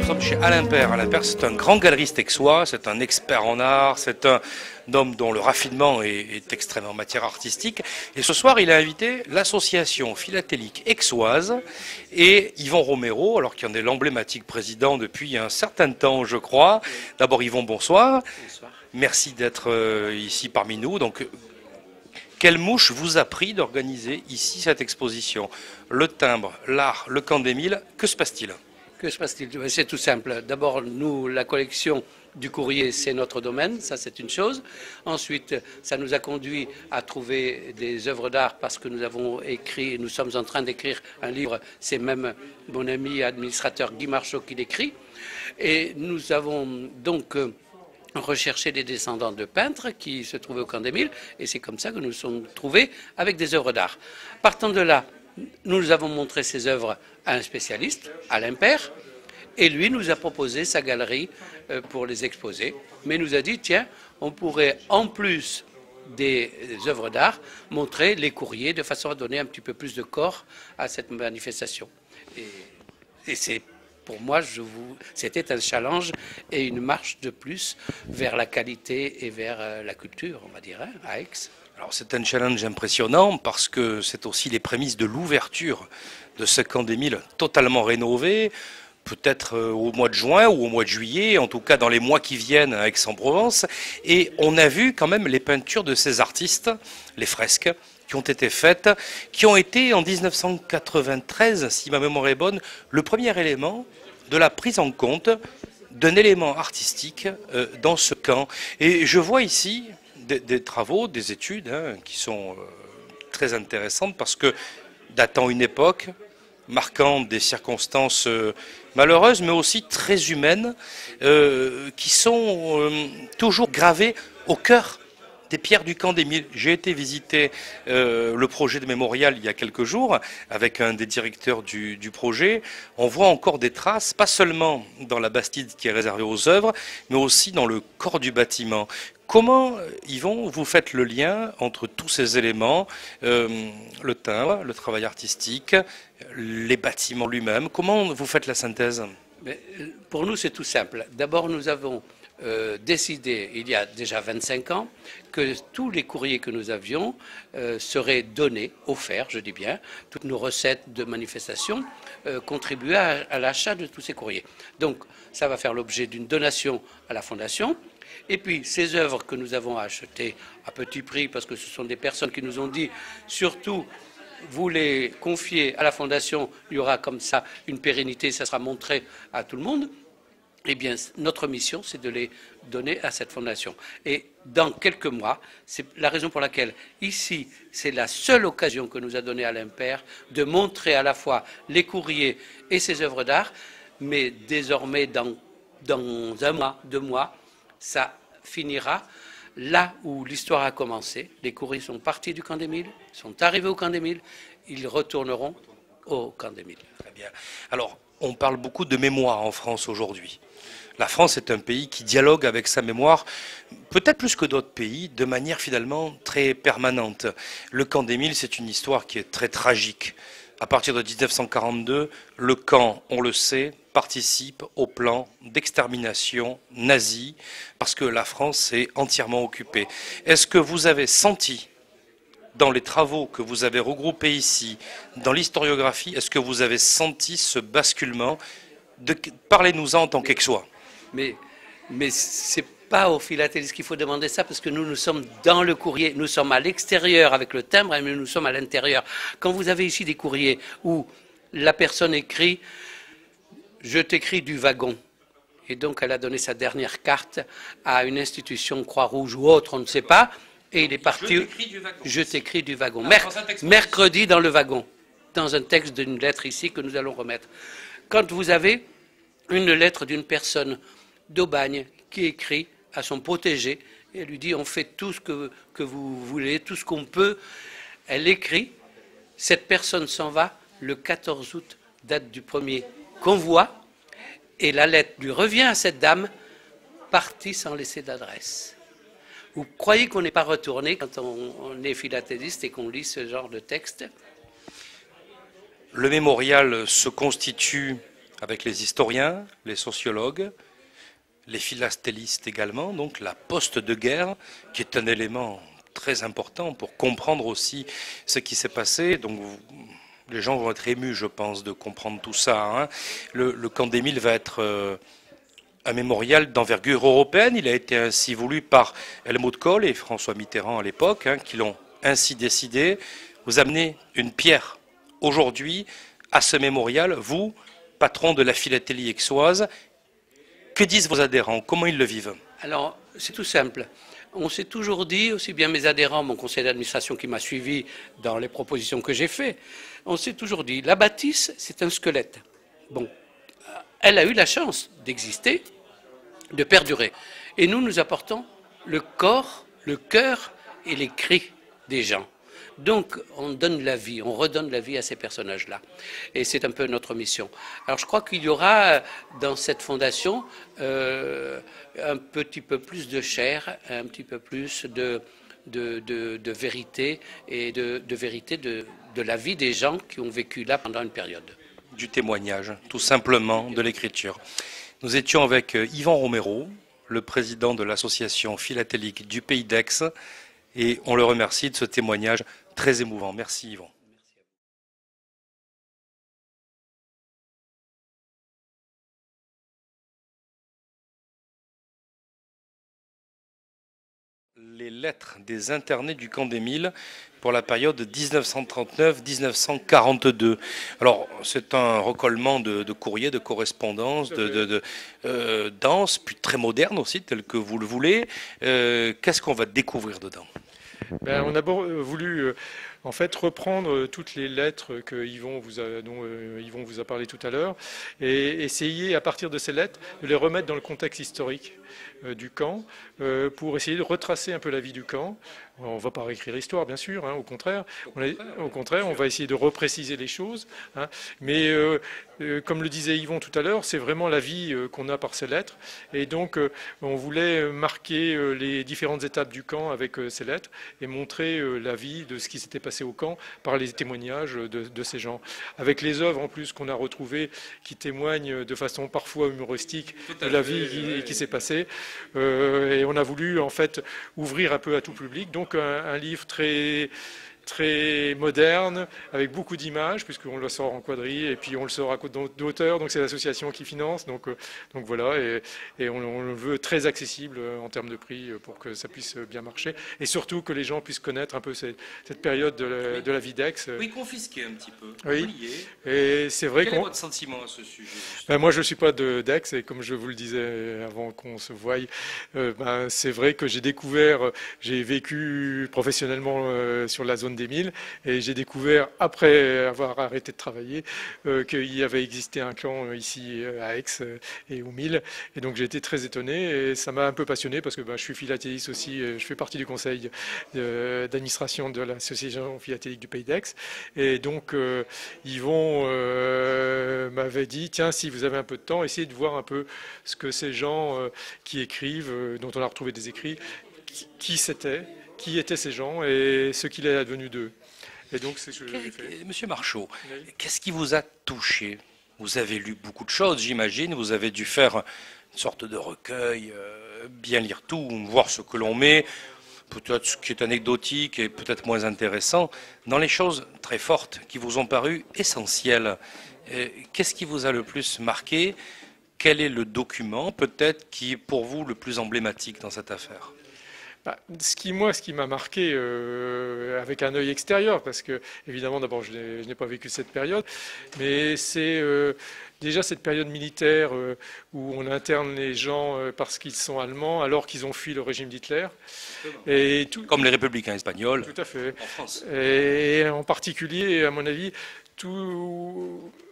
Nous sommes chez Alain Père. Alain Père, c'est un grand galeriste aixois, c'est un expert en art, c'est un homme dont le raffinement est extrêmement en matière artistique. Et ce soir, il a invité l'association philatélique aixoise et Yvon Romero, alors qu'il en est l'emblématique président depuis un certain temps, je crois. D'abord, Yvon, bonsoir. Bonsoir. Merci d'être ici parmi nous. Donc, quelle mouche vous a pris d'organiser ici cette exposition? Le timbre, l'art, le camp d'Émile, que se passe-t-il? Que se passe-t-il? C'est tout simple. D'abord, nous, la collection du courrier, c'est notre domaine, ça c'est une chose. Ensuite, ça nous a conduit à trouver des œuvres d'art parce que nous avons écrit, nous sommes en train d'écrire un livre, c'est même mon ami administrateur Guy Marchot qui l'écrit. Et nous avons donc recherché des descendants de peintres qui se trouvaient au camp d'Émile et c'est comme ça que nous nous sommes trouvés avec des œuvres d'art. Partant de là, nous avons montré ces œuvres à un spécialiste, Alain Père, et lui nous a proposé sa galerie pour les exposer. Mais il nous a dit, tiens, on pourrait en plus des œuvres d'art montrer les courriers de façon à donner un petit peu plus de corps à cette manifestation. Et c'est pour moi, c'était un challenge et une marche de plus vers la qualité et vers la culture, on va dire, hein, à Aix. Alors c'est un challenge impressionnant parce que c'est aussi les prémices de l'ouverture de ce camp d'Émile totalement rénové, peut-être au mois de juin ou au mois de juillet, en tout cas dans les mois qui viennent à Aix-en-Provence. Et on a vu quand même les peintures de ces artistes, les fresques, qui ont été faites, qui ont été en 1993, si ma mémoire est bonne, le premier élément de la prise en compte d'un élément artistique dans ce camp. Et je vois ici des travaux, des études qui sont très intéressantes parce que datant une époque, marquant des circonstances malheureuses mais aussi très humaines qui sont toujours gravées au cœur des pierres du camp d'Émile. J'ai été visiter le projet de mémorial il y a quelques jours avec un des directeurs du projet. On voit encore des traces, pas seulement dans la bastide qui est réservée aux œuvres, mais aussi dans le corps du bâtiment. Comment, Yvon, vous faites le lien entre tous ces éléments, le timbre, le travail artistique, les bâtiments lui-même? Comment vous faites la synthèse? Pour nous, c'est tout simple. D'abord, nous avons décidé, il y a déjà 25 ans, que tous les courriers que nous avions seraient donnés, offerts, je dis bien, toutes nos recettes de manifestation contribuaient à l'achat de tous ces courriers. Donc, ça va faire l'objet d'une donation à la Fondation. Et puis, ces œuvres que nous avons achetées à petit prix, parce que ce sont des personnes qui nous ont dit, surtout, vous les confiez à la Fondation, il y aura comme ça une pérennité, ça sera montré à tout le monde. Eh bien, notre mission, c'est de les donner à cette fondation. Et dans quelques mois, c'est la raison pour laquelle, ici, c'est la seule occasion que nous a donnée Alain Père de montrer à la fois les courriers et ses œuvres d'art, mais désormais, dans un mois, 2 mois, ça finira là où l'histoire a commencé. Les courriers sont partis du camp d'Émile, sont arrivés au camp d'Émile, ils retourneront au camp d'Émile. Très bien. Alors, on parle beaucoup de mémoire en France aujourd'hui. La France est un pays qui dialogue avec sa mémoire, peut-être plus que d'autres pays, de manière finalement très permanente. Le camp d'Émile, c'est une histoire qui est très tragique. À partir de 1942, le camp, on le sait, participe au plan d'extermination nazi, parce que la France est entièrement occupée. Est-ce que vous avez senti, dans les travaux que vous avez regroupés ici, dans l'historiographie, est-ce que vous avez senti ce basculement? Parlez-nous-en en tant qu'Aixois. Mais ce n'est pas aux philatélistes qu'il faut demander ça, parce que nous sommes dans le courrier, nous sommes à l'extérieur avec le timbre, mais nous sommes à l'intérieur. Quand vous avez ici des courriers où la personne écrit « Je t'écris du wagon », et donc elle a donné sa dernière carte à une institution Croix-Rouge ou autre, on ne sait pas, et il est parti « Je t'écris du wagon ». Mercredi dans le wagon, dans un texte d'une lettre ici que nous allons remettre. Quand vous avez une lettre d'une personne d'Aubagne qui écrit à son protégé et elle lui dit on fait tout ce que vous voulez, tout ce qu'on peut. Elle écrit, cette personne s'en va le 14 août, date du premier convoi, et la lettre lui revient à cette dame, partie sans laisser d'adresse. Vous croyez qu'on n'est pas retourné quand on est philatéliste et qu'on lit ce genre de texte? Le mémorial se constitue avec les historiens, les sociologues, les philatélistes également, donc la poste de guerre, qui est un élément très important pour comprendre aussi ce qui s'est passé. Donc les gens vont être émus, je pense, de comprendre tout ça. Hein. Le camp d'Émile va être un mémorial d'envergure européenne. Il a été ainsi voulu par Helmut Kohl et François Mitterrand à l'époque, hein, qui l'ont ainsi décidé. Vous amenez une pierre aujourd'hui à ce mémorial, vous, patron de la philatélie aixoise. Que disent vos adhérents? Comment ils le vivent? Alors, c'est tout simple. On s'est toujours dit, aussi bien mes adhérents, mon conseil d'administration qui m'a suivi dans les propositions que j'ai faites, on s'est toujours dit, la bâtisse, c'est un squelette. Bon, elle a eu la chance d'exister, de perdurer. Et nous apportons le corps, le cœur et les cris des gens. Donc, on donne la vie, on redonne la vie à ces personnages-là. Et c'est un peu notre mission. Alors, je crois qu'il y aura dans cette fondation un petit peu plus de chair, un petit peu plus de vérité et de vérité de la vie des gens qui ont vécu là pendant une période. Du témoignage, tout simplement, de l'écriture. Nous étions avec Yvan Romero, le président de l'association philatélique du Pays d'Aix, et on le remercie de ce témoignage très émouvant. Merci Yvan. Les lettres des internés du camp d'Émile pour la période 1939-1942. Alors, c'est un recollement de courriers, de correspondances, denses, puis très modernes aussi, tel que vous le voulez. Qu'est-ce qu'on va découvrir dedans? On a voulu en fait reprendre toutes les lettres que dont Yvon vous a parlé tout à l'heure et essayer à partir de ces lettres de les remettre dans le contexte historique du camp pour essayer de retracer un peu la vie du camp. On ne va pas réécrire l'histoire, bien sûr, hein, au contraire. On va essayer de repréciser les choses. Hein, mais comme le disait Yvon tout à l'heure, c'est vraiment la vie qu'on a par ces lettres. Et donc, on voulait marquer les différentes étapes du camp avec ces lettres et montrer la vie de ce qui s'était passé au camp par les témoignages de ces gens. Avec les œuvres, en plus, qu'on a retrouvées qui témoignent de façon parfois humoristique de la vie qui s'est passée. Et on a voulu, en fait, ouvrir un peu à tout public. Donc, un livre très moderne, avec beaucoup d'images, puisqu'on le sort en quadrille, et puis on le sort à côté d'auteur, donc c'est l'association qui finance, donc voilà, et on le veut très accessible en termes de prix pour que ça puisse bien marcher, et surtout que les gens puissent connaître un peu cette période de la vie d'Aix. Oui, confisquer un petit peu. Oui, et c'est vrai Quel est votre sentiment à ce sujet? Moi, je ne suis pas d'Aix, et comme je vous le disais avant qu'on se voie, c'est vrai que j'ai vécu professionnellement sur la zone d'Émile, et j'ai découvert, après avoir arrêté de travailler, qu'il y avait existé un clan ici à Aix et au Mille, et donc j'ai été très étonné, et ça m'a un peu passionné, parce que je suis philatéliste aussi, je fais partie du conseil d'administration de l'association philatélique du Pays d'Aix, et donc Yvon m'avait dit, tiens, si vous avez un peu de temps, essayez de voir un peu ce que ces gens qui écrivent, dont on a retrouvé des écrits, qui étaient ces gens et ce qu'il est advenu d'eux. Et donc, c'est ce que j'ai fait. Monsieur Marchaud, Oui. qu'est-ce qui vous a touché? Vous avez lu beaucoup de choses, j'imagine. Vous avez dû faire une sorte de recueil, bien lire tout, voir ce que l'on met, peut-être ce qui est anecdotique et peut-être moins intéressant, dans les choses très fortes qui vous ont paru essentielles. Qu'est-ce qui vous a le plus marqué? Quel est le document, peut-être, qui est pour vous le plus emblématique dans cette affaire? Ce qui m'a marqué avec un œil extérieur, parce que évidemment d'abord je n'ai pas vécu cette période, mais c'est déjà cette période militaire où on interne les gens parce qu'ils sont allemands alors qu'ils ont fui le régime d'Hitler. Comme les républicains espagnols. Tout à fait. En France. Et en particulier, à mon avis,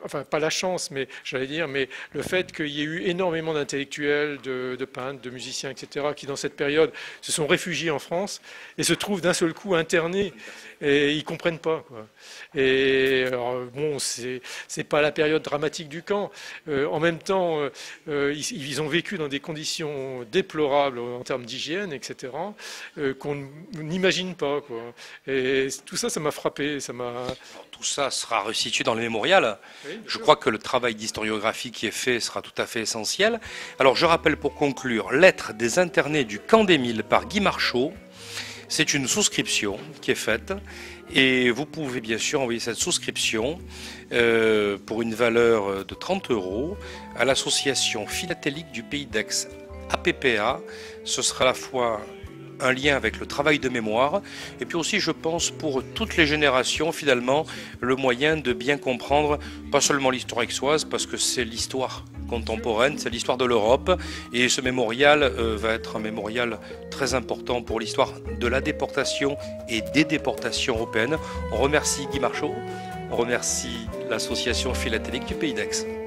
enfin pas la chance, mais le fait qu'il y ait eu énormément d'intellectuels, de peintres, de musiciens, etc., qui dans cette période se sont réfugiés en France et se trouvent d'un seul coup internés et ils comprennent pas, quoi. Et alors, bon, c'est pas la période dramatique du camp. En même temps, ils ont vécu dans des conditions déplorables en termes d'hygiène, etc., qu'on n'imagine pas, quoi. Et tout ça, ça m'a frappé. Tout ça sera restitué dans le mémorial. Oui, je crois que le travail d'historiographie qui est fait sera tout à fait essentiel. Alors je rappelle pour conclure, Lettres des internés du camp d'Émile par Guy Marchot. C'est une souscription qui est faite et vous pouvez bien sûr envoyer cette souscription pour une valeur de 30 € à l'association philatélique du Pays d'Aix, APPA. Ce sera à la fois un lien avec le travail de mémoire et puis aussi, je pense, pour toutes les générations, finalement, le moyen de bien comprendre pas seulement l'histoire aixoise, parce que c'est l'histoire contemporaine, c'est l'histoire de l'Europe, et ce mémorial va être un mémorial très important pour l'histoire de la déportation et des déportations européennes. On remercie Guy Marchot, on remercie l'association philatélique du Pays d'Aix.